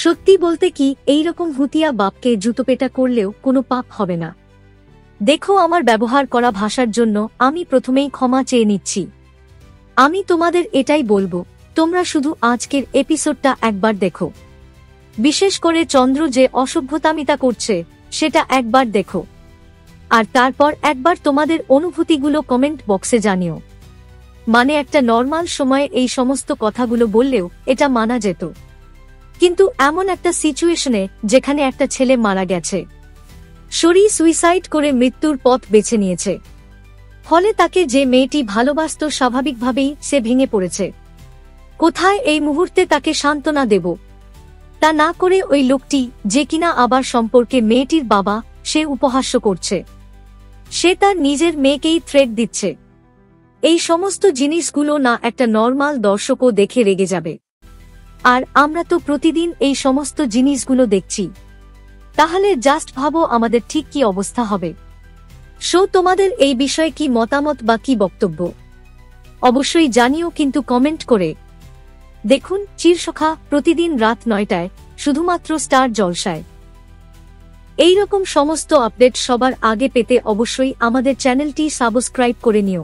সত্যি বলতে কি, এইরকম হুতিয়া বাপকে জুতোপেটা করলেও কোনো পাপ হবে না। দেখো, আমার ব্যবহার করা ভাষার জন্য আমি প্রথমেই ক্ষমা চেয়ে নিচ্ছি। আমি তোমাদের এটাই বলবো, তোমরা শুধু আজকের এপিসোডটা একবার দেখো। বিশেষ করে চন্দ্র যে অসভ্যতামিতা করছে সেটা একবার দেখো, আর তারপর একবার তোমাদের অনুভূতিগুলো কমেন্ট বক্সে জানিও। মানে একটা নর্মাল সময়ে এই সমস্ত কথাগুলো বললেও এটা মানা যেত, কিন্তু এমন একটা সিচুয়েশনে যেখানে একটা ছেলে মারা গেছে, শরী সুইসাইড করে মৃত্যুর পথ বেছে নিয়েছে, ফলে তাকে যে মেয়েটি ভালোবাসত স্বাভাবিকভাবেই সে ভেঙে পড়েছে। কোথায় এই মুহূর্তে তাকে সান্ত্বনা দেব? তা না করে ওই লোকটি যে কিনা আবার সম্পর্কে মেয়েটির বাবা, সে উপহাস্য করছে, সে তার নিজের মেয়েকেই থ্রেট দিচ্ছে। এই সমস্ত জিনিসগুলো না একটা নর্মাল দর্শকও দেখে রেগে যাবে। আর আমরা তো প্রতিদিন এই সমস্ত জিনিসগুলো দেখছি, তাহলে জাস্ট ভাবো আমাদের ঠিক কি অবস্থা হবে। সো তোমাদের এই বিষয়ে কি মতামত বা কি বক্তব্য অবশ্যই জানিও, কিন্তু কমেন্ট করে। দেখুন চিরসখা প্রতিদিন রাত 9টায় শুধুমাত্র স্টার জলসায়। এইরকম সমস্ত আপডেট সবার আগে পেতে অবশ্যই আমাদের চ্যানেলটি সাবস্ক্রাইব করে নিও।